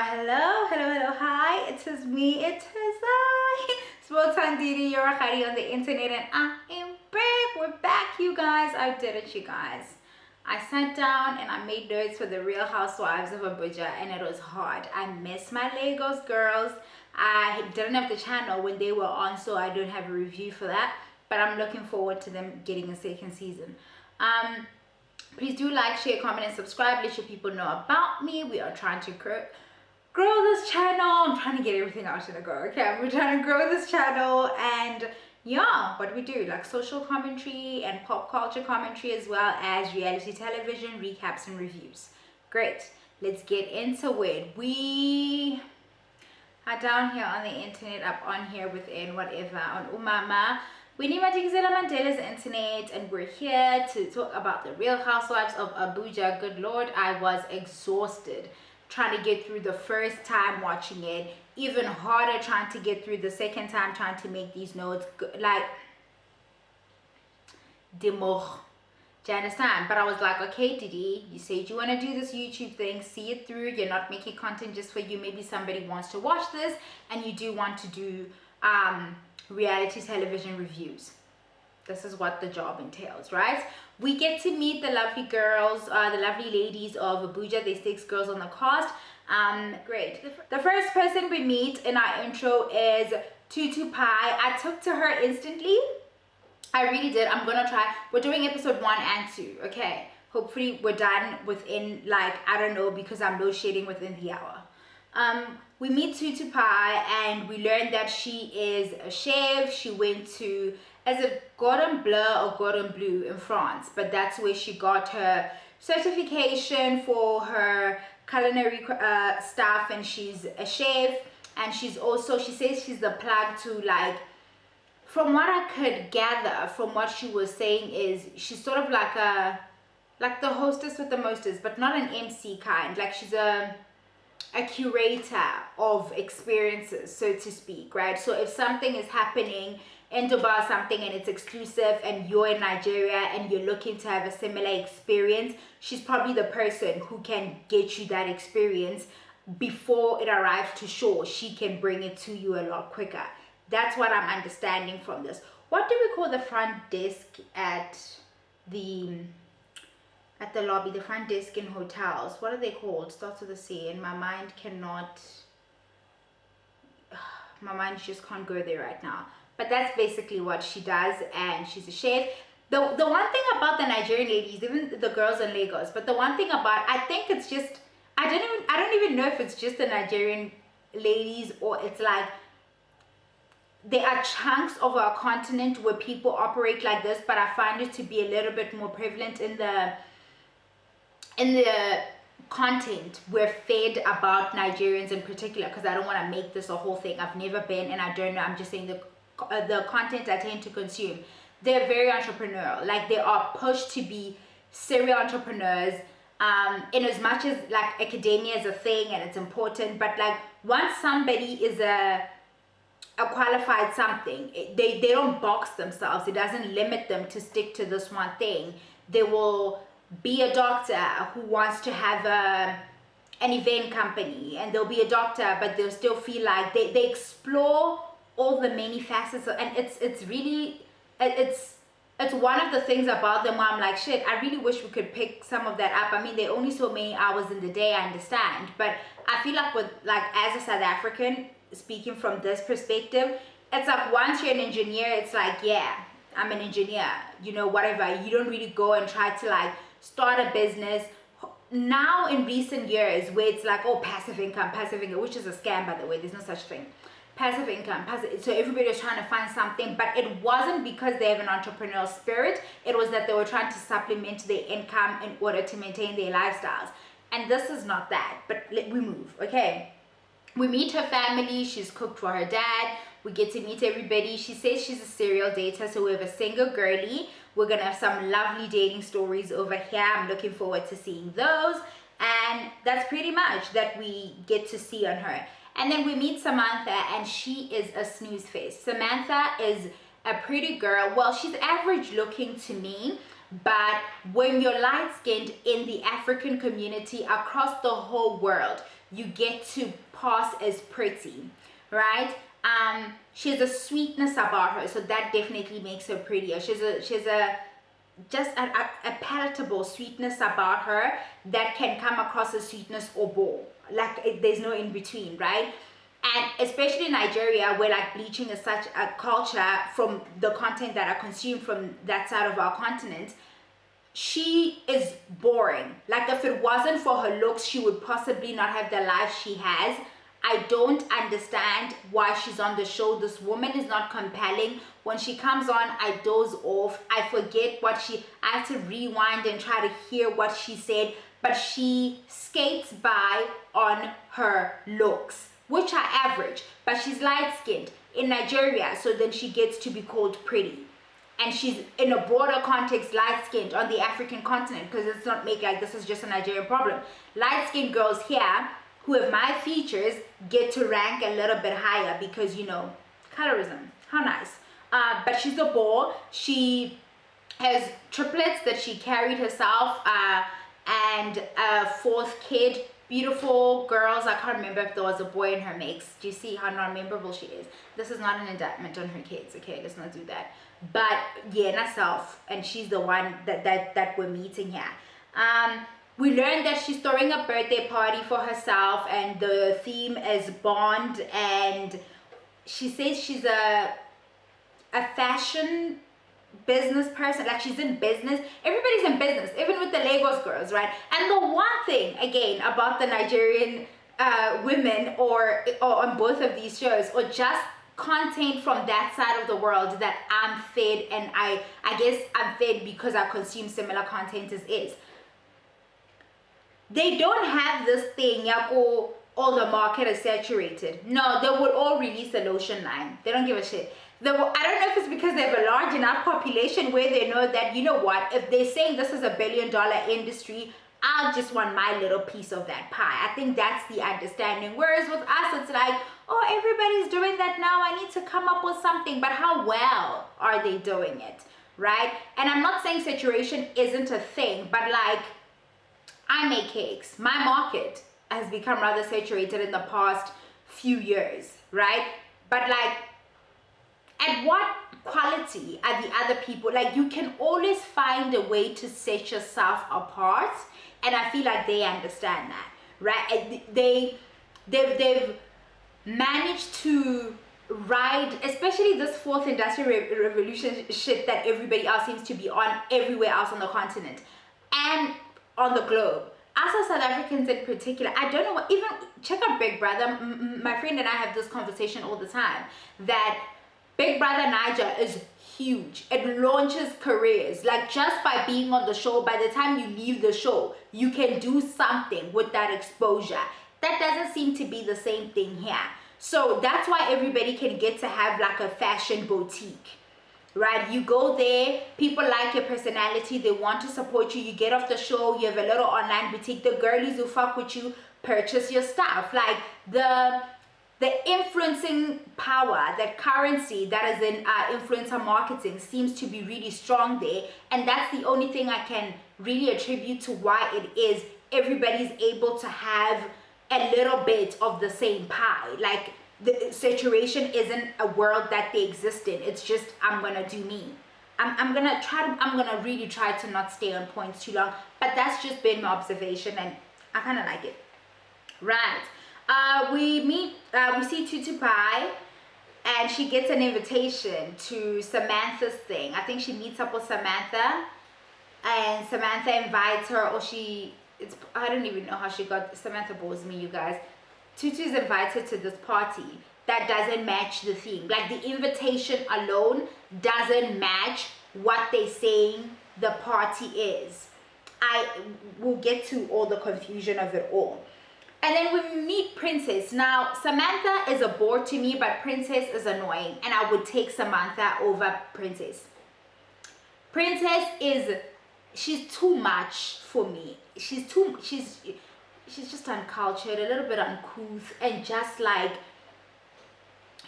Hello, hi, it is me, it is I, Small Time Didi, your Khadi on the internet, and I am back. We're back, you guys. I did it, you guys. I sat down and I made notes for the Real Housewives of Abuja, and it was hard. I miss my Lagos girls. I didn't have the channel when they were on, so I don't have a review for that, but I'm looking forward to them getting a second season. Please do like, share, comment, and subscribe. Let your people know about me. We are trying to grow this channel. I'm trying to get everything out in a go. Okay, we're trying to grow this channel, and yeah, what we do, like social commentary and pop culture commentary, as well as reality television recaps and reviews. Great, let's get into it. We are down here on the internet, up on here within whatever, on Umama. We need Madikizela Mandela's internet, and we're here to talk about the Real Housewives of Abuja. Good Lord, I was exhausted trying to get through the first time watching it, even harder trying to get through the second time trying to make these notes, like democh. Do you understand? But I was like, okay, Didi, you said you want to do this YouTube thing, see it through. You're not making content just for you. Maybe somebody wants to watch this, and you do want to do reality television reviews. This is what the job entails, right? We get to meet the lovely girls, the lovely ladies of Abuja. There's 6 girls on the cast. Great. The first person we meet in our intro is Tutu Pie. I took to her instantly. I really did. I'm gonna try. We're doing episode 1 and 2. Okay. Hopefully we're done within, like, I don't know, because I'm load shedding within the hour. We meet Tutu Pie, and we learn that she is a chef. She went to, as a Cordon Bleu or Cordon Bleu in France, but that's where she got her certification for her culinary stuff, and she's a chef, and she's also, she says she's the plug to, like, from what I could gather from what she was saying, is she's sort of like the hostess with the mostest, but not an MC kind. Like, she's a curator of experiences, so to speak, right? So if something is happening in Dubai, something, and it's exclusive, and you're in Nigeria and you're looking to have a similar experience, she's probably the person who can get you that experience before it arrives to shore. She can bring it to you a lot quicker. That's what I'm understanding from this. What do we call the front desk at the lobby, the front desk in hotels? What are they called? Starts with a C, and my mind just can't go there right now. But that's basically what she does, and she's a chef. The one thing about the Nigerian ladies, even the girls in Lagos, but the one thing about, I think it's just, I don't even know if it's just the Nigerian ladies, or it's like there are chunks of our continent where people operate like this, but I find it to be a little bit more prevalent in the content we're fed about Nigerians in particular, because I don't want to make this a whole thing. I've never been, and I don't know. I'm just saying the content I tend to consume, they're very entrepreneurial. Like, they are pushed to be serial entrepreneurs, in as much as, like, academia is a thing and it's important, but like, once somebody is a qualified something, they don't box themselves. It doesn't limit them to stick to this one thing. They will be a doctor who wants to have an event company, and they'll be a doctor, but they'll still feel like they explore all the many facets and it's really, it's one of the things about them where I'm like, shit, I really wish we could pick some of that up. I mean, there are only so many hours in the day, I understand, but I feel like, with, like, as a South African, speaking from this perspective, it's like, once you're an engineer, it's like, yeah, I'm an engineer, you know, whatever. You don't really go and try to, like, start a business. Now in recent years, where it's like, oh, passive income, which is a scam, by the way. There's no such thing. Passive income, so everybody was trying to find something, but it wasn't because they have an entrepreneurial spirit. It was that they were trying to supplement their income in order to maintain their lifestyles, and this is not that. But we move. Okay, we meet her family. She's cooked for her dad. We get to meet everybody. She says she's a serial dater, so we have a single girly. We're gonna have some lovely dating stories over here. I'm looking forward to seeing those, and that's pretty much that we get to see on her. And then we meet Samantha, and she is a snooze face. Samantha is a pretty girl. Well, she's average looking to me, but when you're light skinned in the African community across the whole world, you get to pass as pretty, right? She has a sweetness about her, so that definitely makes her prettier. She's a just a palatable sweetness about her that can come across as sweetness or bore. Like there's no in between, right? And especially in Nigeria, where like bleaching is such a culture, from the content that I consume from that side of our continent, she is boring. Like if it wasn't for her looks, she would possibly not have the life she has. I don't understand why she's on the show. This woman is not compelling. When she comes on, I doze off. I forget I have to rewind and try to hear what she said, but she skates by on her looks, which are average, but she's light-skinned in Nigeria, so then she gets to be called pretty. And she's in a broader context light-skinned on the African continent, because it's not make like this is just a Nigerian problem. Light-skinned girls here who have my features get to rank a little bit higher because, you know, colorism. How nice. But she's a bore. She has triplets that she carried herself, and a fourth kid. Beautiful girls. I can't remember if there was a boy in her mix. Do you see how non-memorable she is? This is not an indictment on her kids, okay? Let's not do that. But yeah, herself, and she's the one that we're meeting here. We learned that she's throwing a birthday party for herself, and the theme is Bond, and she says she's a fashion business person. Like she's in business. Everybody's in business, even with the Lagos girls, right? And the one thing again about the Nigerian women or on both of these shows, or just content from that side of the world that I'm fed, and I guess I'm fed because I consume similar content as is. They don't have this thing, yako, all the market is saturated. No, they would all release a lotion line. They don't give a shit. I don't know if it's because they have a large enough population where they know that, you know what, if they're saying this is $1 billion industry, I'll just want my little piece of that pie. I think that's the understanding. Whereas with us, it's like, oh, everybody's doing that now. I need to come up with something. But how well are they doing it, right? And I'm not saying saturation isn't a thing, but like, I make cakes. My market has become rather saturated in the past few years, right? But like, at what quality are the other people? Like, you can always find a way to set yourself apart, and I feel like they understand that, right? They've managed to ride, especially this fourth industrial revolution shit that everybody else seems to be on everywhere else on the continent and on the globe. Us as South Africans in particular, I don't know what, even check out Big Brother. My friend and I have this conversation all the time that Big Brother Niger is huge. It launches careers. Like, just by being on the show, by the time you leave the show, you can do something with that exposure. That doesn't seem to be the same thing here. So that's why everybody can get to have like a fashion boutique, right? You go there, people like your personality, they want to support you. You get off the show, you have a little online boutique. The girlies who fuck with you purchase your stuff. Like the influencing power, that currency that is in influencer marketing seems to be really strong there. And that's the only thing I can really attribute to why it is everybody's able to have a little bit of the same pie. Like, the saturation isn't a world that they exist in. It's just, I'm gonna do me. I'm gonna really try to not stay on points too long, but that's just been my observation, and I kind of like it. Right. We see Tutu Pie, and she gets an invitation to Samantha's thing. I think she meets up with Samantha, and Samantha invites her, or I don't even know how she got, Samantha bores me, you guys. Tutu's invited to this party that doesn't match the theme. Like, the invitation alone doesn't match what they're saying the party is. I will get to all the confusion of it all. And then we meet Princess. Now, Samantha is a bore to me, but Princess is annoying, and I would take Samantha over Princess. Princess she's too much for me. She's just uncultured, a little bit uncouth, and just like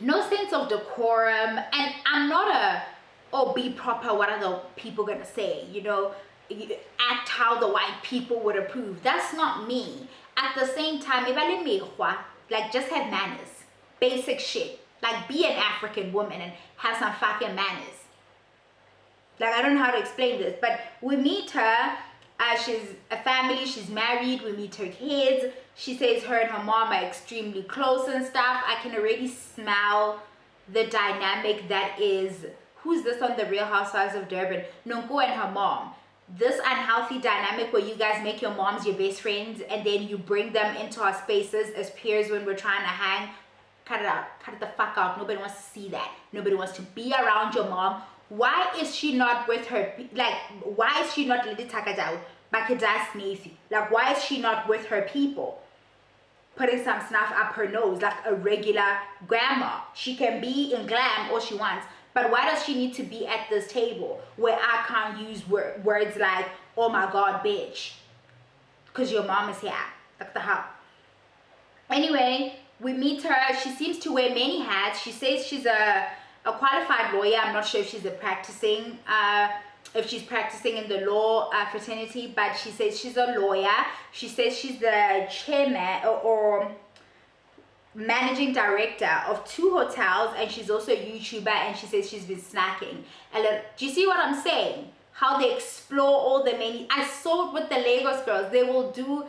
no sense of decorum. And I'm not be proper, what are the people gonna say, you know, act how the white people would approve. That's not me. At the same time, like just have manners. Basic shit. Like be an African woman and have some fucking manners. Like I don't know how to explain this, but we meet her. She's a family, she's married, we meet her kids. She says her and her mom are extremely close and stuff. I can already smell the dynamic that is, who's this on the Real Housewives of Durban? Nonko and her mom. This unhealthy dynamic where you guys make your moms your best friends and then you bring them into our spaces as peers when we're trying to hang. Cut it out. Cut it the fuck out. Nobody wants to see that. Nobody wants to be around your mom. Why is she not with her? Like, why is she not Lady Takajao? Like, why is she not with her people? Putting some snuff up her nose like a regular grandma. She can be in glam all she wants. But why does she need to be at this table where I can't use words like, oh my God, bitch? Because your mom is here. Like the hell. Anyway, we meet her. She seems to wear many hats. She says she's a qualified lawyer. I'm not sure if she's practicing in the law fraternity, but she says she's a lawyer. She says she's the chairman or managing director of 2 hotels, and she's also a YouTuber, and she says she's been snacking. Do you see what I'm saying? How they explore all the many. I saw it with the Lagos girls. They will do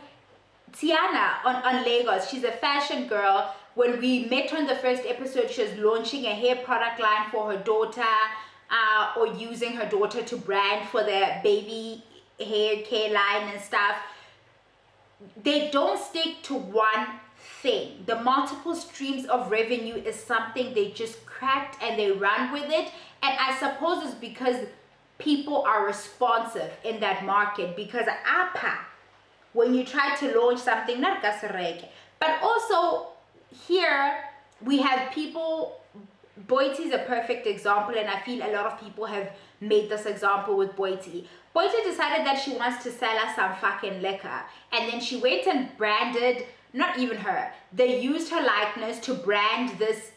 Tiana on Lagos. She's a fashion girl. When we met her in the first episode, she was launching a hair product line for her daughter, or using her daughter to brand for their baby hair care line and stuff. They don't stick to one thing. The multiple streams of revenue is something they just cracked and they run with it. And I suppose it's because people are responsive in that market, because when you try to launch something, not gasareke, but also here we have people. Boiti is a perfect example, and I feel a lot of people have made this example with Boiti. Boiti decided that she wants to sell us some fucking liquor, and then she went and branded, not even her, they used her likeness to brand this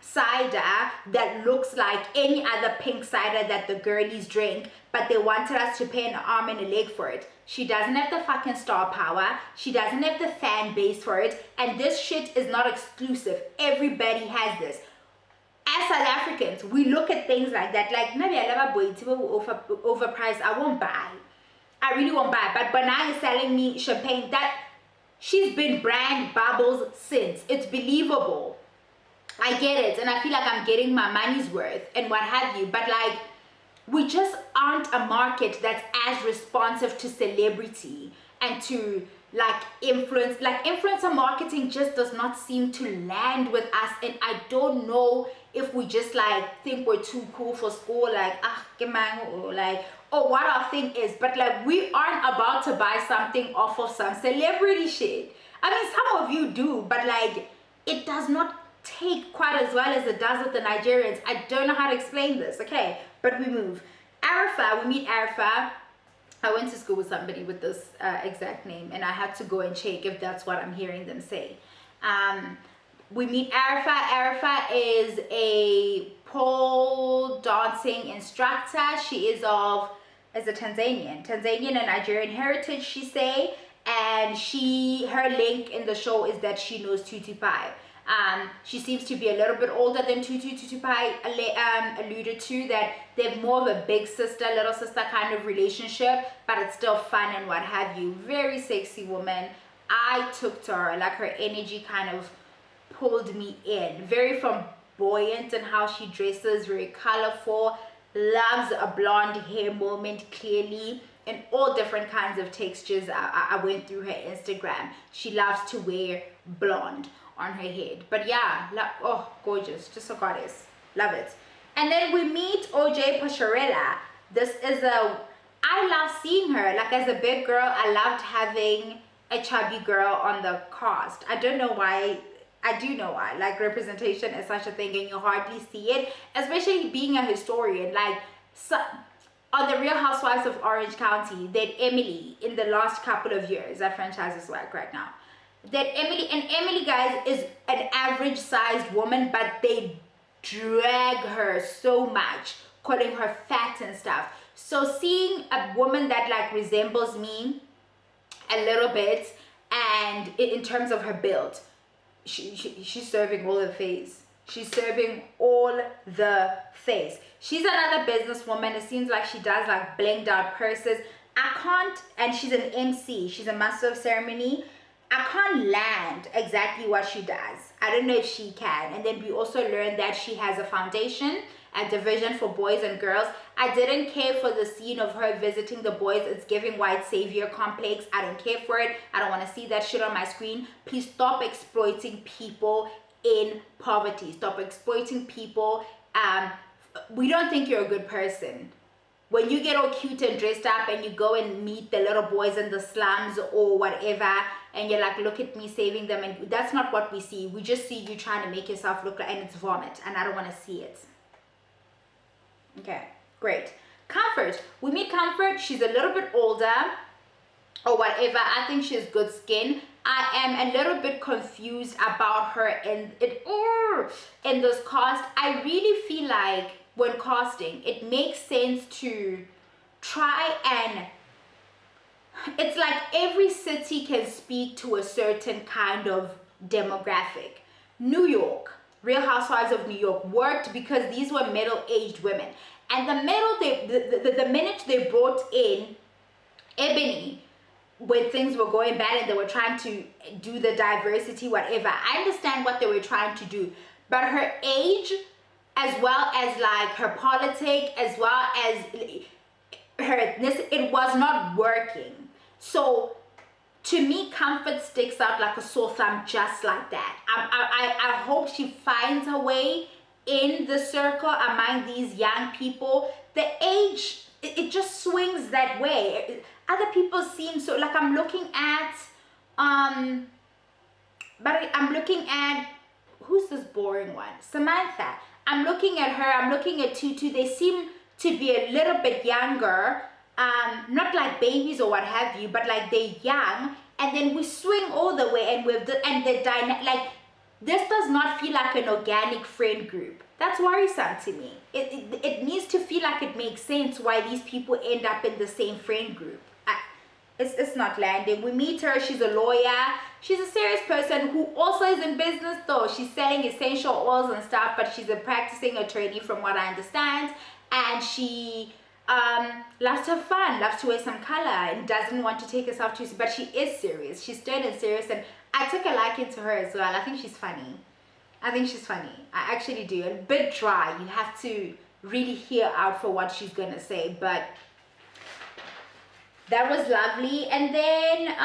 cider that looks like any other pink cider that the girlies drink, but they wanted us to pay an arm and a leg for it. She doesn't have the fucking star power. She doesn't have the fan base for it, and this shit is not exclusive. Everybody has this. As South Africans, we look at things like that, like maybe I love a boy overpriced. I won't buy. I really won't buy. But Banana is selling me champagne that she's been brand bubbles since. It's believable. I get it, and I feel like I'm getting my money's worth and what have you. But like, we just aren't a market that's as responsive to celebrity and to like influence. Like influencer marketing just does not seem to land with us, and I don't know if we just like think we're too cool for school, like or what our thing is. But like, we aren't about to buy something off of some celebrity shit. I mean, some of you do, but like, it does not take quite as well as it does with the Nigerians. I don't know how to explain this. Okay, but we move. Arifa, we meet Arifa. I went to school with somebody with this exact name, and I had to go and check if that's what I'm hearing them say. We meet Arifa. Arifa is a pole dancing instructor. She is a Tanzanian and Nigerian heritage, she say, and her link in the show is that she knows Tutu Pai. She seems to be a little bit older than Tutu Pai alluded to, that they're more of a big sister, little sister kind of relationship, but it's still fun and what have you. Very sexy woman. I took to her, like her energy kind of pulled me in. Very flamboyant in how she dresses, very colorful, loves a blonde hair moment clearly, in all different kinds of textures. I went through her Instagram. She loves to wear blonde on her head. But yeah, oh, gorgeous, just a goddess. Love it. And then we meet OJ Pasharella. I love seeing her. Like, as a big girl, I loved having a chubby girl on the cast. I don't know why. I do know why. Like, representation is such a thing, and you hardly see it, especially being a historian. Like, on the Real Housewives of Orange County, that Emily, in the last couple of years, that franchise is work right now, that Emily, guys, is an average sized woman, but they drag her so much, calling her fat and stuff. So seeing a woman that like resembles me a little bit, And in terms of her build, she's serving all the face. She's serving all the face. She's another businesswoman. It seems like she does like blinged out purses. I can't, and she's an MC. She's a master of ceremony. I can't land exactly what she does. I don't know if she can. And then we also learned that she has a foundation, a division for boys and girls. I didn't care for the scene of her visiting the boys. It's giving white savior complex. I don't care for it. I don't want to see that shit on my screen. Please stop exploiting people in poverty. Stop exploiting people. We don't think you're a good person. When you get all cute and dressed up and you go and meet the little boys in the slums or whatever, and you're like, look at me saving them, and that's not what we see. We just see you trying to make yourself look like, and it's vomit, and I don't want to see it. Okay, great. Comfort. We meet Comfort. She's a little bit older or whatever. I think she has good skin. I am a little bit confused about her in this cast. I really feel like when casting, it makes sense to try and, it's like every city can speak to a certain kind of demographic. New York, Real Housewives of New York worked because these were middle-aged women. And the minute they brought in Ebony, when things were going bad and they were trying to do the diversity, whatever, I understand what they were trying to do. But her age, as well as like her politic, as well as her ethnicity, it was not working. So to me, Comfort sticks out like a sore thumb, just like that. I hope she finds her way in the circle among these young people. The age, it just swings that way. Other people seem so, like I'm looking at, who's this boring one? Samantha. I'm looking at her, I'm looking at Tutu. They seem to be a little bit younger, not like babies or what have you, but like they're young. And then we swing all the way, and like, this does not feel like an organic friend group. That's worrisome to me. It needs to feel like it makes sense why these people end up in the same friend group. It's not landing. We meet her, she's a lawyer. She's a serious person who also is in business though. She's selling essential oils and stuff, but she's a practicing attorney from what I understand. And she loves to have fun, loves to wear some color, and doesn't want to take herself too seriously, but she is serious. She's stern and serious, and I took a liking to her as well. I think she's funny. I actually do. A bit dry. You have to really hear out for what she's gonna say, but that was lovely. And then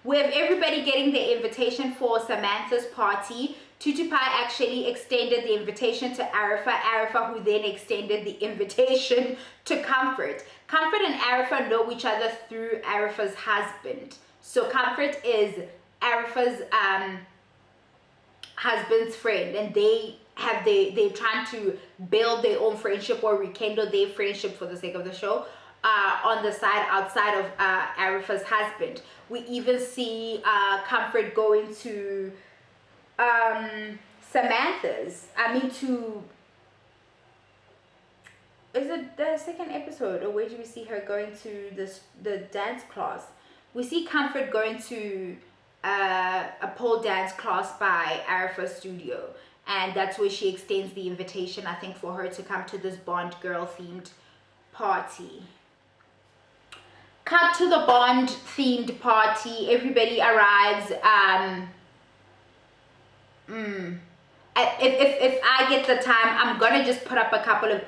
we have everybody getting the invitation for Samantha's party. Tutu Pie actually extended the invitation to Arifa, who then extended the invitation to Comfort. Comfort and Arifa know each other through Arifa's husband. So Comfort is Arifa's husband's friend, and they're trying to build their own friendship or rekindle their friendship for the sake of the show. On the side outside of Arifa's husband. We even see Comfort going to Samantha's. Is it the second episode, or where do we see her going to the dance class? We see Comfort going to a pole dance class by Arifa's studio, and that's where she extends the invitation, I think, for her to come to this Bond girl themed party. Cut to the Bond themed party. Everybody arrives. If I get the time, I'm gonna just put up a couple of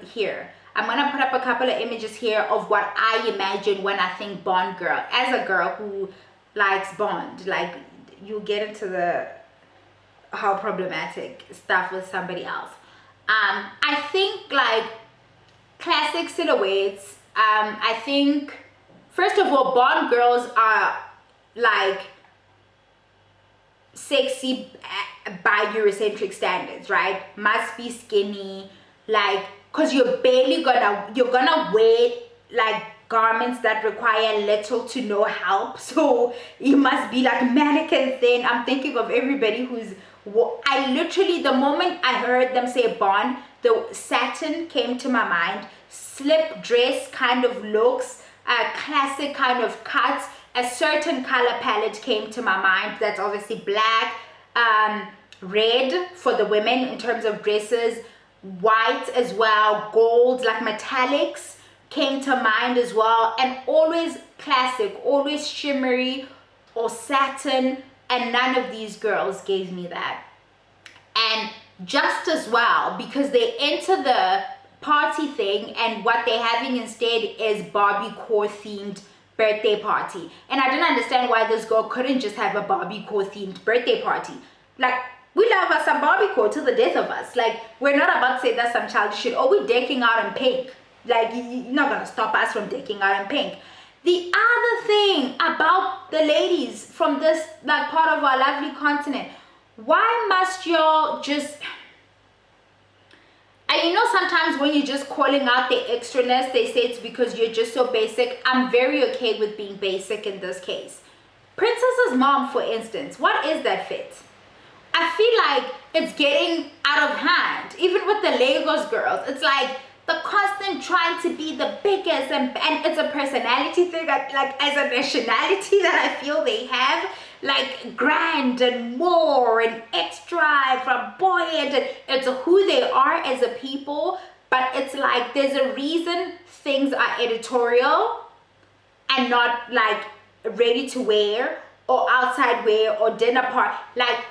images here of what I imagine when I think Bond girl. As a girl who likes Bond, like, you get into how problematic stuff with somebody else. I think like classic silhouettes. I think, first of all, Bond girls are like sexy by Eurocentric standards, right? Must be skinny, like, cause you're gonna wear like garments that require little to no help, so you must be like mannequin thin. I'm thinking of everybody who's, I literally, the moment I heard them say Bond, the satin came to my mind. Slip dress kind of looks, classic kind of cuts, a certain color palette came to my mind. That's obviously black, red for the women in terms of dresses, white as well, gold, like metallics came to mind as well, and always classic, always shimmery or satin, and none of these girls gave me that. And just as well, because they enter the party thing and what they're having instead is Barbie core themed birthday party. And I didn't understand why this girl couldn't just have a Barbie core themed birthday party. Like, we love us some Barbie core to the death of us. Like, we're not about to say that's some childish shit. Oh, we're decking out in pink. Like, you're not gonna stop us from decking out in pink. The other thing about the ladies from this, like, part of our lovely continent, why must y'all just... And you know, sometimes when you're just calling out the extraness, they say it's because you're just so basic. I'm very okay with being basic in this case. Princess's mom, for instance, what is that fit? I feel like it's getting out of hand. Even with the Lagos girls, it's like the constant trying to be the biggest, and it's a personality thing, like as a nationality that I feel they have, like grand and more and extra and flamboyant, and it's who they are as a people. But it's like there's a reason things are editorial and not like ready to wear or outside wear or dinner party. Like,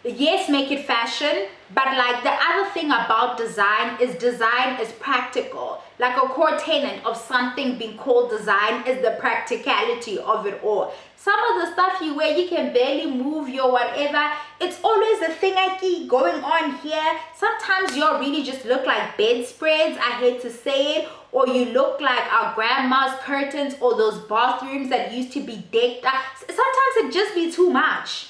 yes, make it fashion, but like the other thing about design is practical. Like a core tenet of something being called design is the practicality of it all. Some of the stuff you wear, you can barely move your whatever. It's always a thingy going on here. Sometimes you really just look like bedspreads, I hate to say it, or you look like our grandma's curtains or those bathrooms that used to be decked out. Sometimes it just be too much.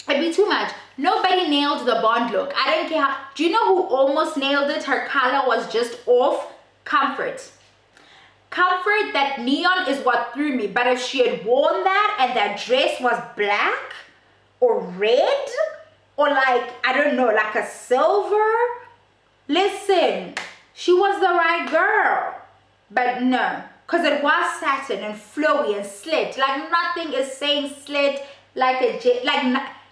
It'd be too much. Nobody nailed the Bond look. I don't care how. Do you know who almost nailed it? Her color was just off. Comfort. Comfort, that neon is what threw me. But if she had worn that and that dress was black or red or like, I don't know, like a silver, listen, she was the right girl. But no, because it was satin and flowy and slit. Like nothing is saying slit like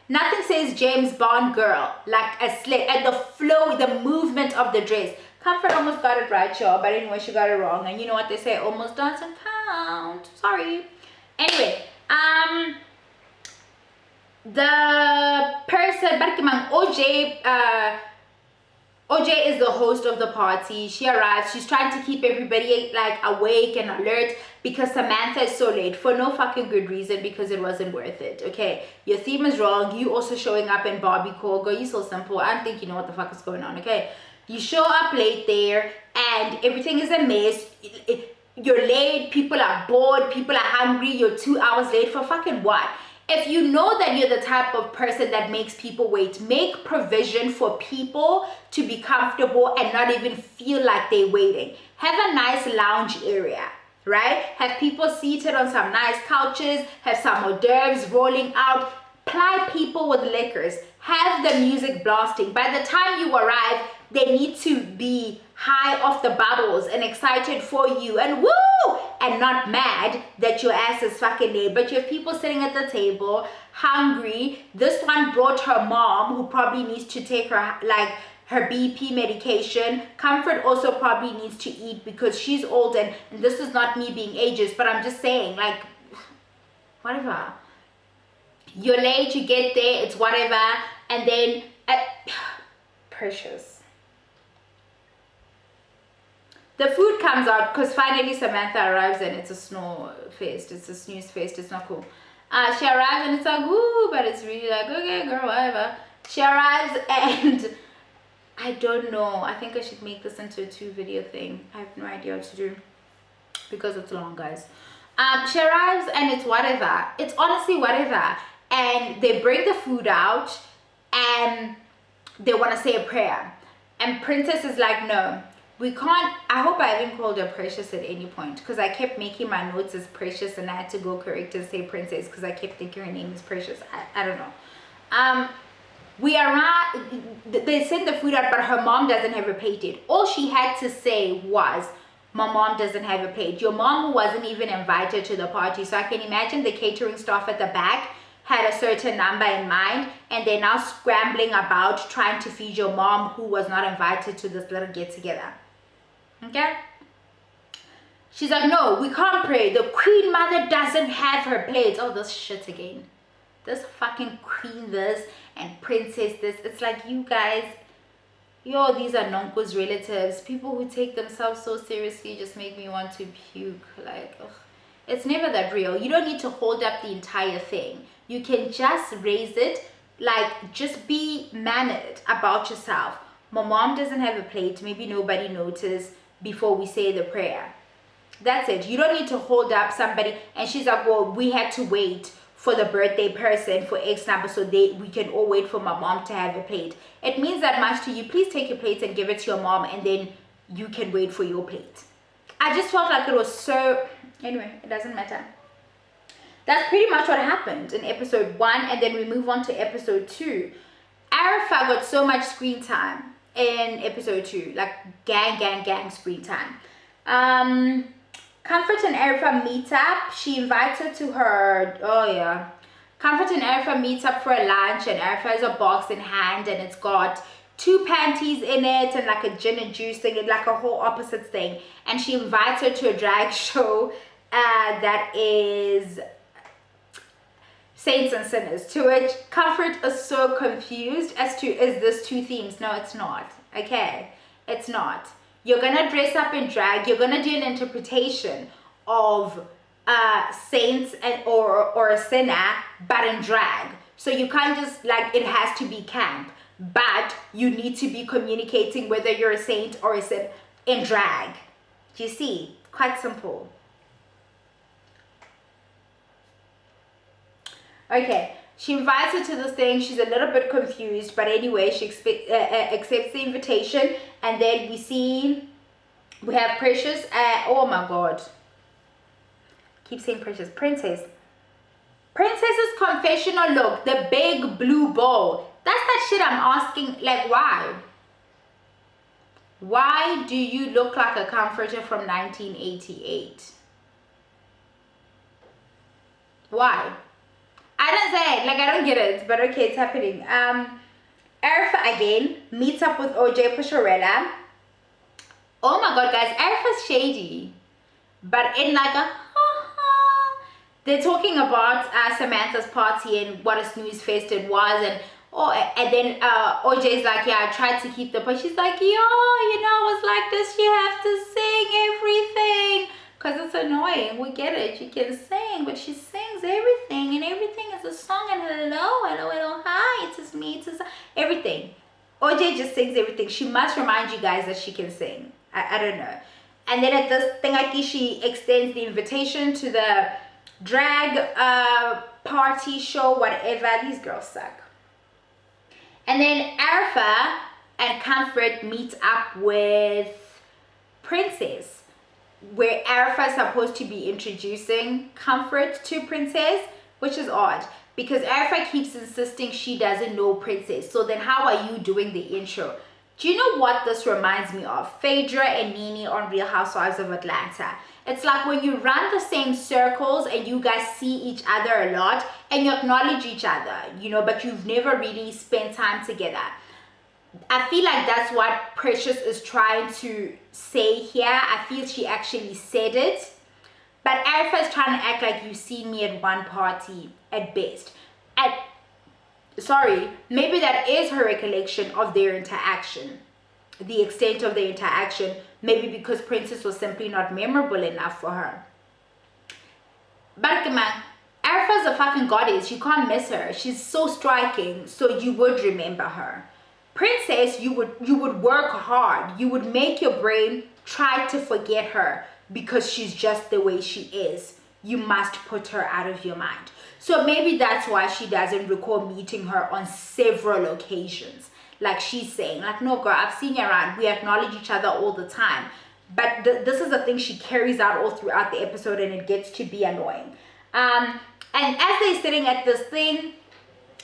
nothing says James Bond girl like a slit, and the flow, the movement of the dress. Comfort almost got it right, y'all, but anyway, she got it wrong. And you know what they say, almost doesn't count. Sorry. Anyway, the person, OJ is the host of the party. She arrives. She's trying to keep everybody like awake and alert because Samantha is so late for no fucking good reason, because it wasn't worth it. Okay, your theme is wrong. You also showing up in Barbie core, girl. You so simple. I don't think you know what the fuck is going on. Okay, you show up late there and everything is a mess. You're late. People are bored. People are hungry. You're 2 hours late for fucking what? If you know that you're the type of person that makes people wait, make provision for people to be comfortable and not even feel like they're waiting. Have a nice lounge area, right? Have people seated on some nice couches, have some hors d'oeuvres rolling out, ply people with liquors, have the music blasting. By the time you arrive, they need to be high off the bottles and excited for you and woo, and not mad that your ass is fucking late. But you have people sitting at the table hungry. This one brought her mom, who probably needs to take her like her BP medication. Comfort also probably needs to eat because she's old, and this is not me being ageist, but I'm just saying, like, whatever. You're late, you get there, it's whatever, and then precious. The food comes out because finally Samantha arrives and it's a snow fest. It's a snooze fest. It's not cool. She arrives and it's like, woo, but it's really like, okay, girl, whatever. She arrives and I don't know. I think I should make this into a 2-video thing. I have no idea what to do because it's long, guys. She arrives and it's whatever. It's honestly whatever. And they bring the food out and they want to say a prayer. And Princess is like, no. We can't. I hope I haven't called her Precious at any point, because I kept making my notes as Precious and I had to go correct and say Princess because I kept thinking her name is Precious. I don't know. We arrived, they sent the food out, but her mom doesn't have her plate yet. All she had to say was, my mom doesn't have a plate. Your mom wasn't even invited to the party. So I can imagine the catering staff at the back had a certain number in mind, and they're now scrambling about trying to feed your mom who was not invited to this little get together. Okay? She's like, no, we can't pray. The queen mother doesn't have her plates. Oh, this shit again. This fucking queen this and princess this. It's like, you guys, yo, these are Nonko's relatives. People who take themselves so seriously just make me want to puke. Like, ugh. It's never that real. You don't need to hold up the entire thing. You can just raise it. Like, just be mannered about yourself. My mom doesn't have a plate. Maybe nobody noticed before we say the prayer. That's it. You don't need to hold up somebody. And she's like, well, we had to wait for the birthday person for X number so we can all wait for my mom to have a plate. It means that much to you. Please take your plates and give it to your mom, and then you can wait for your plate. I just felt like it was so... Anyway, it doesn't matter. That's pretty much what happened in episode 1, and then we move on to episode 2. Arafah got so much screen time in episode 2, like gang screen time. Comfort and Arafah meet up. She invites her to her, Comfort and Arafah meets up for a lunch, and Arafah has a box in hand, and it's got 2 panties in it and like a gin and juice thing, and like a whole opposites thing. And she invites her to a drag show that is Saints and Sinners, to which Comfort is so confused as to, is this 2 themes? No, it's not. Okay, it's not. You're gonna dress up in drag. You're gonna do an interpretation of saints and or a sinner, but in drag. So you can't just, like, it has to be camp, but you need to be communicating whether you're a saint or a sinner in drag. Do you see? Quite simple. Okay, she invites her to this thing. She's a little bit confused, but anyway, she accepts the invitation, and then we have Precious. Oh my god, keep saying Precious. Princess's confessional look, the big blue bow. That's that shit I'm asking. Like, why do you look like a comforter from 1988? Why? I don't say it, like, I don't get it, but okay, it's happening. Arafah again meets up with OJ Pusharella. Oh my god, guys, Arafah's shady, but in like a they're talking about Samantha's party and what a snooze fest it was, and then OJ's like, yeah, I tried to keep but she's like, yo, it was like this, you have to sing everything. Because it's annoying. We get it. You can sing, but she sings everything, and everything is a song. And hello, hi, it's just me, it's everything. OJ just sings everything. She must remind you guys that she can sing. I don't know. And then at this thing, like, she extends the invitation to the drag party show, whatever. These girls suck. And then Arafah and Comfort meet up with Princess, where Arafah is supposed to be introducing Comfort to Princess, which is odd because Arafah keeps insisting she doesn't know Princess. So then how are you doing the intro? Do you know what this reminds me of? Phaedra and Nene on Real Housewives of Atlanta. It's like when you run the same circles and you guys see each other a lot and you acknowledge each other, but you've never really spent time together. I feel like that's what Precious is trying to say here. I feel she actually said it. But Arafah is trying to act like you've seen me at one party at best. Sorry, maybe that is her recollection of their interaction. The extent of the interaction. Maybe because Princess was simply not memorable enough for her. But come on, Arafah's a fucking goddess. You can't miss her. She's so striking, so you would remember her. Princess, you would work hard. You would make your brain try to forget her because she's just the way she is. You must put her out of your mind. So maybe that's why she doesn't recall meeting her on several occasions. Like she's saying, like, no girl, I've seen you around. We acknowledge each other all the time. But this is a thing she carries out all throughout the episode, and it gets to be annoying. And as they're sitting at this thing,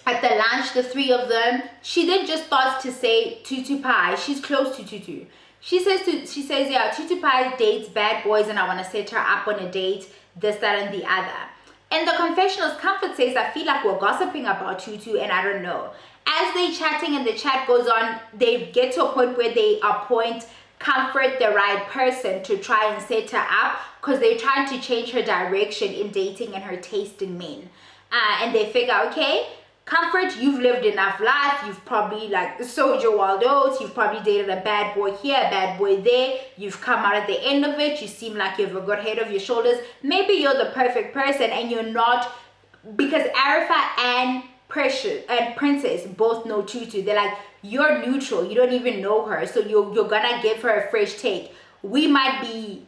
at the lunch, the 3 of them, she then just starts to say Tutu Pie. She's close to Tutu. She says, yeah, Tutu Pie dates bad boys and I want to set her up on a date, this, that, and the other. In the confessionals, Comfort says, I feel like we're gossiping about Tutu and I don't know. As they chatting and the chat goes on, they get to a point where they appoint Comfort the right person to try and set her up because they're trying to change her direction in dating and her taste in men. And they figure, okay, Comfort, you've lived enough life. You've probably like sowed your wild oats. You've probably dated a bad boy here, a bad boy there. You've come out at the end of it. You seem like you have a good head of your shoulders. Maybe you're the perfect person and you're not, because Arifa and Precious and Princess both know Tutu. They're like, you're neutral. You don't even know her. So you're gonna give her a fresh take. We might be,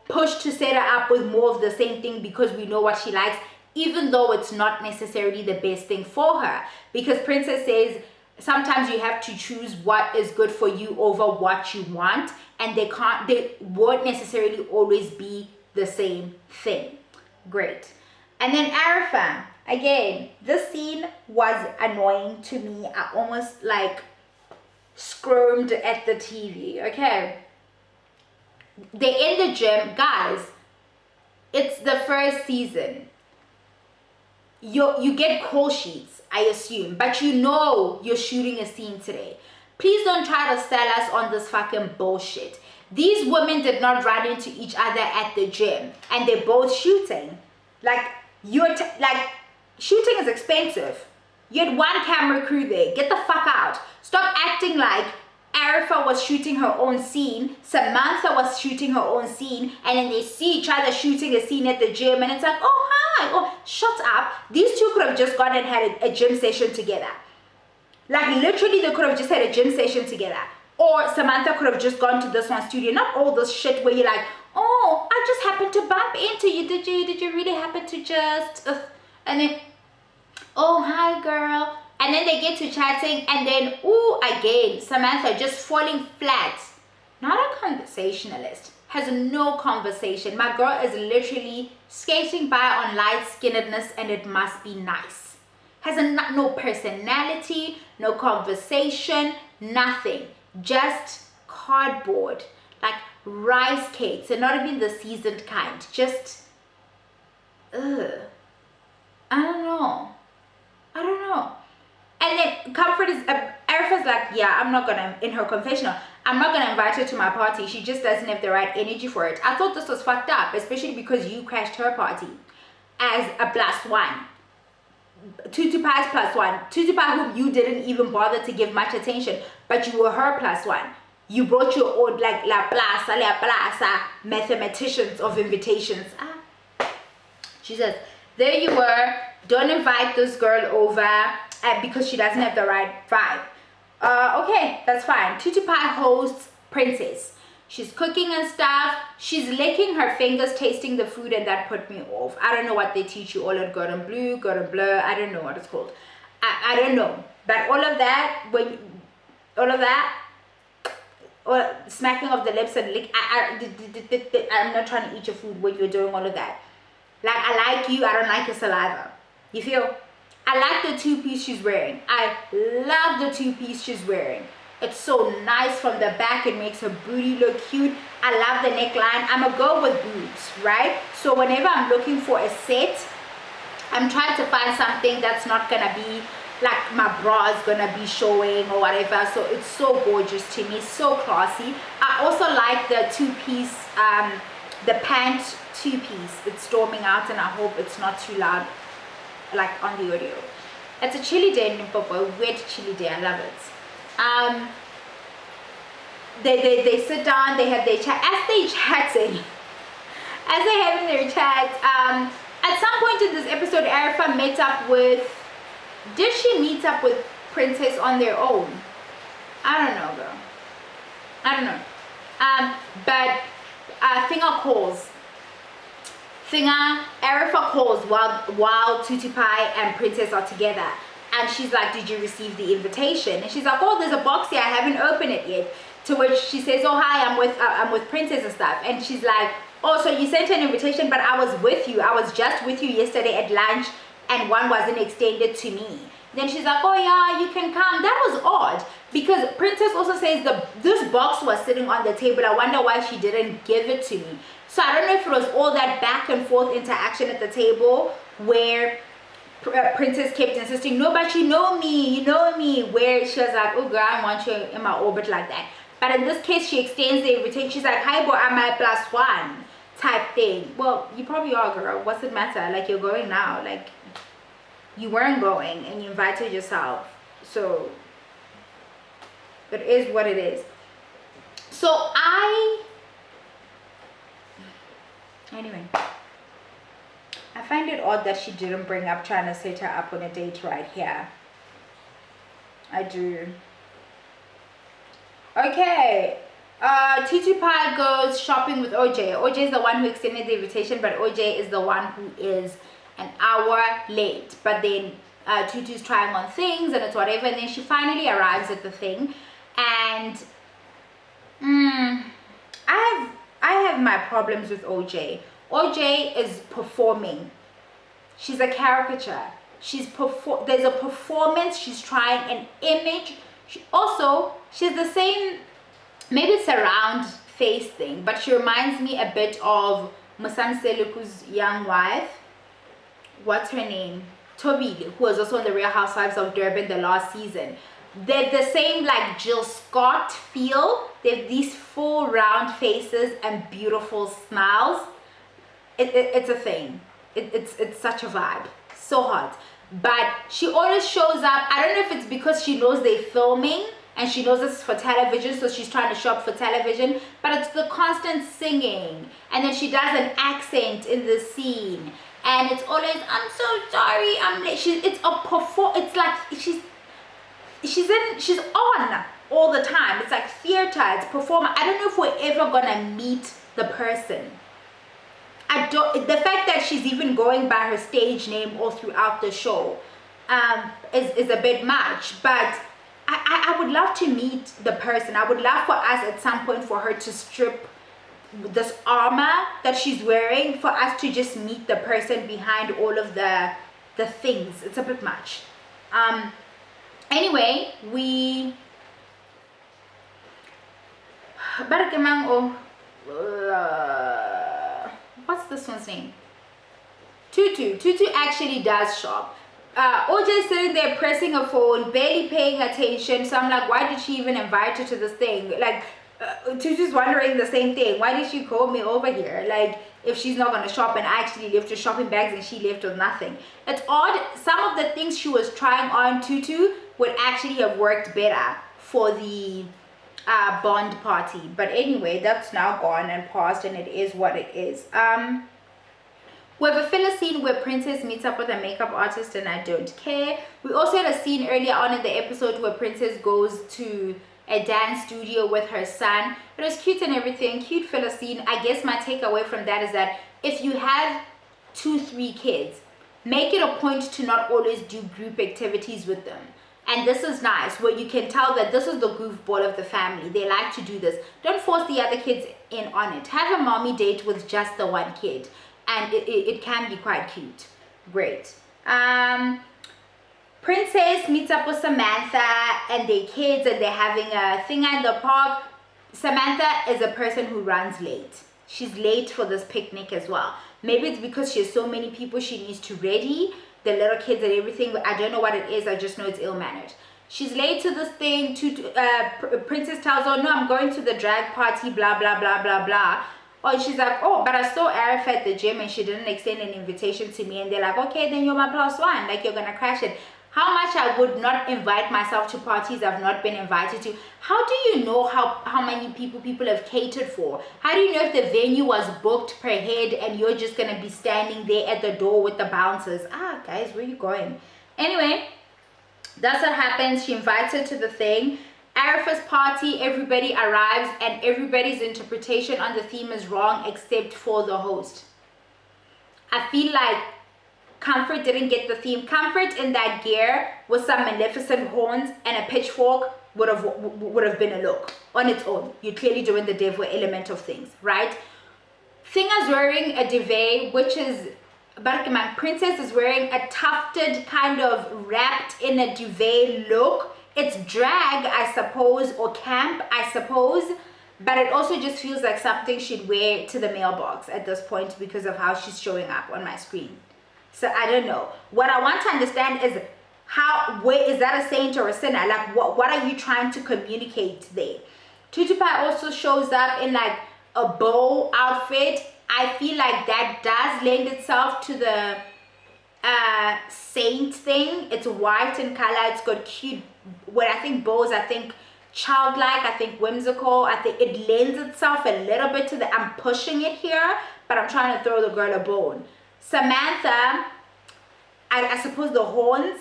pushed to set her up with more of the same thing because we know what she likes, even though it's not necessarily the best thing for her. Because Princess says sometimes you have to choose what is good for you over what you want, and they won't necessarily always be the same thing. Great. And then Arifa, again, this scene was annoying to me. I almost like squirmed at the TV. Okay, they're in the gym, guys. It's the first season. You get call sheets, I assume, but you're shooting a scene today. Please don't try to sell us on this fucking bullshit. These women did not run into each other at the gym, and they're both shooting. Like, shooting is expensive. You had one camera crew there. Get the fuck out. Stop acting like Arifa was shooting her own scene, Samantha was shooting her own scene, and then they see each other shooting a scene at the gym, and it's like, oh, hi, oh, shut up. These two could have just gone and had a gym session together. Like, literally, they could have just had a gym session together. Or Samantha could have just gone to this one studio. Not all this shit where you're like, oh, I just happened to bump into you. Did you really happen to just... And then, oh, hi, girl. And then they get to chatting, and then, ooh, again, Samantha just falling flat. Not a conversationalist. Has no conversation. My girl is literally skating by on light-skinnedness, and it must be nice. Has no personality, no conversation, nothing. Just cardboard. Like rice cakes, and not even the seasoned kind. Just, I don't know. And then Comfort is, Arifa's like, yeah, I'm not gonna, in her confessional, I'm not gonna invite her to my party. She just doesn't have the right energy for it. I thought this was fucked up, especially because you crashed her party as a +1. Tutu Pie's +1. Tutu Pie, whom you didn't even bother to give much attention, but you were her +1. You brought your own, like, la plaza, mathematicians of invitations. She says, there you were, don't invite this girl over because she doesn't have the right vibe. Okay, that's fine. Tutu Pie hosts Princess. She's cooking and stuff. She's licking her fingers, tasting the food, and that put me off. I don't know what they teach you all at Gordon Bleu, Gordon Bleu. I don't know what it's called. I don't know. But all of that, or smacking of the lips and lick, I'm not trying to eat your food when you're doing all of that. Like, I like you, I don't like your saliva. You feel? I like the two-piece she's wearing. I love the two-piece she's wearing. It's so nice from the back. It makes her booty look cute. I love the neckline. I'm a girl with boobs, right? So whenever I'm looking for a set, I'm trying to find something that's not gonna be like my bra is gonna be showing or whatever. So it's so gorgeous to me, so classy. I also like the two-piece, the pant two-piece. It's storming out, and I hope it's not too loud like on the audio. It's a chilly day in Limpopo, a wet chilly day. I love it. They sit down, they have their chat. As they're having their chat, at some point in this episode, Arifa met up with, did she meet up with Princess on their own? I don't know, girl. I don't know. But Finger calls. Arifa calls while Tutu Pie and Princess are together, and she's like, did you receive the invitation? And she's like, oh, there's a box here, I haven't opened it yet. To which she says, oh, hi, I'm with Princess and stuff. And she's like, oh, so you sent an invitation, but I was with you, I was just with you yesterday at lunch, and one wasn't extended to me. Then she's like, oh yeah, you can come. That was odd, Because Princess also says this box was sitting on the table. I wonder why she didn't give it to me. So I don't know if it was all that back and forth interaction at the table where Princess kept insisting, no, but you know me, where she was like, oh girl, I want you in my orbit like that. But in this case, she extends the invitation. She's like, hi boy, I'm my +1 type thing. Well, you probably are, girl. What's it matter? Like, you're going now. Like, you weren't going and you invited yourself. So it is what it is. So anyway, I find it odd that she didn't bring up trying to set her up on a date right here. I do. Okay. Titi Pie goes shopping with OJ. OJ is the one who extended the invitation, but OJ is the one who is an hour late. But then Tutu's trying on things and it's whatever, and then she finally arrives at the thing. And I have my problems with OJ. OJ is performing. She's a caricature. There's a performance. She's trying an image. She's the same, maybe it's a round face thing, but she reminds me a bit of Musam Seluku's young wife. What's her name? Tobile, who was also on the Real Housewives of Durban the last season. They're the same, like Jill Scott feel. They have these full round faces and beautiful smiles. It's a thing. It's such a vibe. So hot. But she always shows up. I don't know if it's because she knows they're filming and she knows this is for television, so she's trying to shop for television, but it's the constant singing, and then she does an accent in the scene, and it's always, I'm so sorry, I'm late. It's like she's on all the time. It's like theater, it's performer. I don't know if we're ever gonna meet the person. The fact that she's even going by her stage name all throughout the show is a bit much, but I would love to meet the person. I would love for us at some point for her to strip this armor that she's wearing, for us to just meet the person behind all of the things. It's a bit much. Anyway, what's this one's name? Tutu actually does shop. OJ sitting there pressing her phone, barely paying attention. So I'm like, why did she even invite her to this thing? Like, Tutu's wondering the same thing. Why did she call me over here? Like, if she's not gonna shop, and I actually left her shopping bags and she left with nothing. It's odd. Some of the things she was trying on Tutu would actually have worked better for the Bond party. But anyway, that's now gone and passed, and it is what it is. We have a filler scene where Princess meets up with a makeup artist, and I don't care. We also had a scene earlier on in the episode where Princess goes to a dance studio with her son. It was cute and everything, cute filler scene. I guess my takeaway from that is that if you have 2-3 kids, make it a point to not always do group activities with them. And this is nice, where you can tell that this is the goofball of the family. They like to do this. Don't force the other kids in on it. Have a mommy date with just the one kid, and it can be quite cute. Great. Princess meets up with Samantha and their kids, and they're having a thing at the park. Samantha is a person who runs late. She's late for this picnic as well. Maybe it's because she has so many people she needs to ready, the little kids and everything. I don't know what it is. I just know it's ill-mannered. She's late to this thing. Princess tells her, no, I'm going to the drag party, blah, blah, blah, blah, blah. Oh, and she's like, oh, but I saw Arif at the gym and she didn't extend an invitation to me. And they're like, okay, then you're my +1. Like, you're going to crash it. How much I would not invite myself to parties I've not been invited to. How do you know how many people have catered for? How do you know if the venue was booked per head and you're just going to be standing there at the door with the bouncers? Ah, guys, where you going? Anyway, that's what happens. She invites her to the thing. Arif's party, everybody arrives, and everybody's interpretation on the theme is wrong except for the host. I feel like Comfort didn't get the theme. Comfort in that gear with some magnificent horns and a pitchfork would have been a look on its own. You're clearly doing the devil element of things, right? Thinga's wearing a duvet, which is Barkeman. Princess is wearing a tufted kind of wrapped in a duvet look. it's drag, I suppose, or camp, I suppose, but it also just feels like something she'd wear to the mailbox at this point because of how she's showing up on my screen. So I don't know. What I want to understand is where is that a saint or a sinner? Like, what are you trying to communicate there? Tutu Pie also shows up in like a bow outfit. I feel like that does lend itself to the saint thing. It's white in color. It's got cute, what I think bows, I think childlike, I think whimsical. I think it lends itself a little bit to the, I'm pushing it here, but I'm trying to throw the girl a bone. Samantha, I suppose the horns,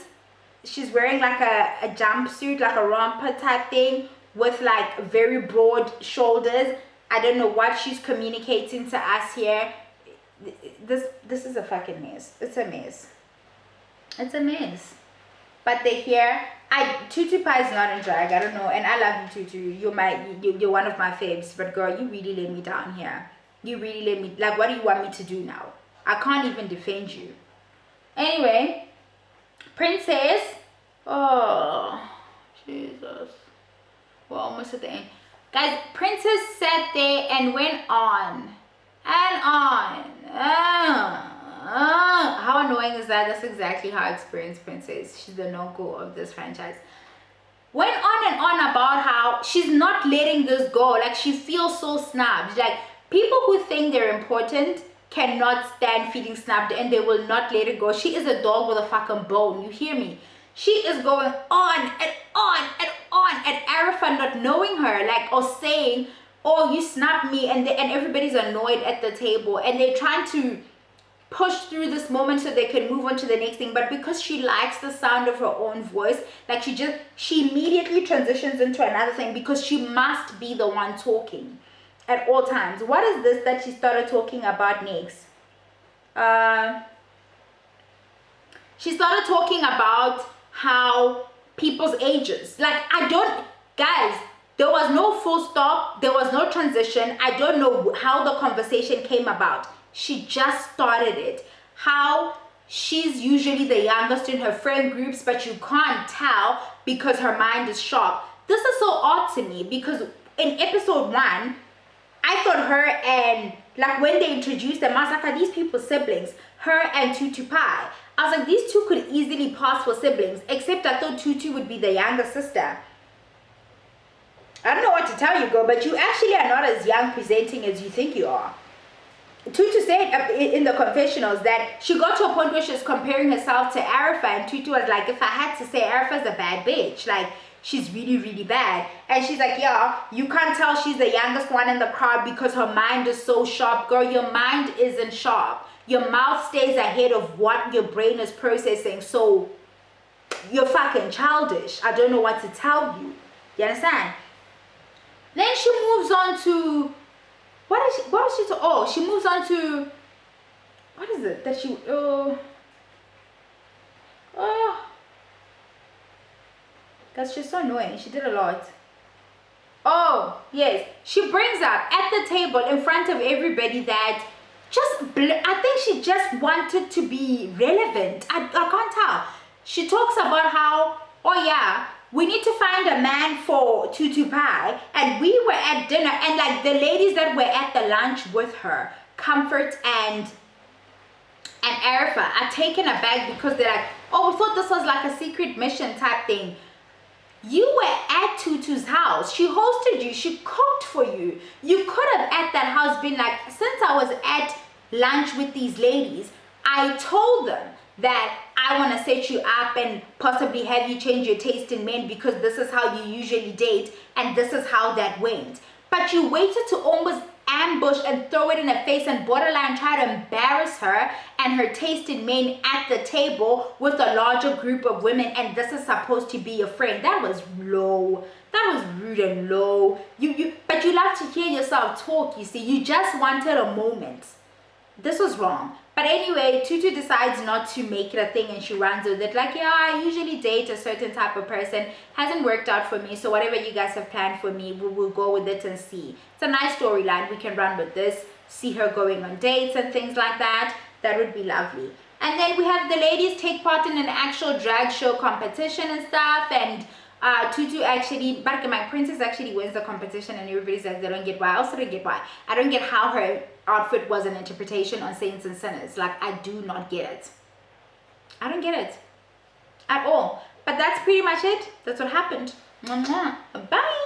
she's wearing like a jumpsuit, like a romper type thing with like very broad shoulders. I don't know what she's communicating to us here. This is a fucking mess. It's a mess. It's a mess. But they're here. Tutu Pie is not in drag. I don't know. And I love you, Tutu. You're one of my faves. But girl, you really let me down here. You really let me, like, what do you want me to do now? I can't even defend you. Anyway, Princess. Oh, Jesus. We're almost at the end. Guys, Princess sat there and went on and on. How annoying is that? That's exactly how I experienced Princess. She's the no-go of this franchise. Went on and on about how she's not letting this go. Like, she feels so snubbed. Like, people who think they're important cannot stand feeling snubbed and they will not let it go. She is a dog with a fucking bone. You hear me? She is going on and on and on, and Arafa not knowing her, like, or saying, oh, you snubbed me, and everybody's annoyed at the table, and they're trying to push through this moment so they can move on to the next thing. But because she likes the sound of her own voice, like, she immediately transitions into another thing because she must be the one talking at all times. What is this that she started talking about next? She started talking about how people's ages, like, guys, there was no full stop, there was no transition. I don't know how the conversation came about. She just started it. How she's usually the youngest in her friend groups, but you can't tell because her mind is sharp. This is so odd to me because in episode 1, I thought her and, like, when they introduced them, I was like, are these people siblings? Her and Tutu Pie. I was like, these two could easily pass for siblings, except I thought Tutu would be the younger sister. I don't know what to tell you, girl, but you actually are not as young presenting as you think you are. Tutu said in the confessionals that she got to a point where she was comparing herself to Arafa, and Tutu was like, if I had to say, Arafa's a bad bitch. Like, she's really, really bad. And she's like, yeah, you can't tell she's the youngest one in the crowd because her mind is so sharp. Girl, your mind isn't sharp. Your mouth stays ahead of what your brain is processing. So you're fucking childish. I don't know what to tell you. You understand? Then she moves on to, she moves on to, what is it that she, that's just so annoying. She did a lot. Oh, yes. She brings up at the table in front of everybody that I think she just wanted to be relevant. I can't tell. She talks about how, oh yeah, we need to find a man for Tutu Pie, and we were at dinner, and like the ladies that were at the lunch with her, Comfort and Arafa, are taken aback because they're like, oh, we thought this was like a secret mission type thing. You were at Tutu's house. She hosted you. She cooked for you. You could have at that house been like, since I was at lunch with these ladies, I told them that I want to set you up and possibly have you change your taste in men because this is how you usually date and this is how that went. But you waited to almost ambush and throw it in her face and borderline try to embarrass her and her taste in men at the table with a larger group of women, and this is supposed to be your friend. That was low. That was rude and low. But you love to hear yourself talk, you see. You just wanted a moment. This was wrong. But anyway, Tutu decides not to make it a thing and she runs with it. Like, yeah, I usually date a certain type of person. Hasn't worked out for me. So whatever you guys have planned for me, we'll go with it and see. It's a nice storyline. We can run with this. See her going on dates and things like that. That would be lovely. And then we have the ladies take part in an actual drag show competition and stuff. And Tutu actually, but my princess actually wins the competition, and everybody says they don't get why. I also don't get why. I don't get how her outfit was an interpretation on saints and sinners. Like, I do not get it. I don't get it at all. But that's pretty much it. That's what happened. Bye.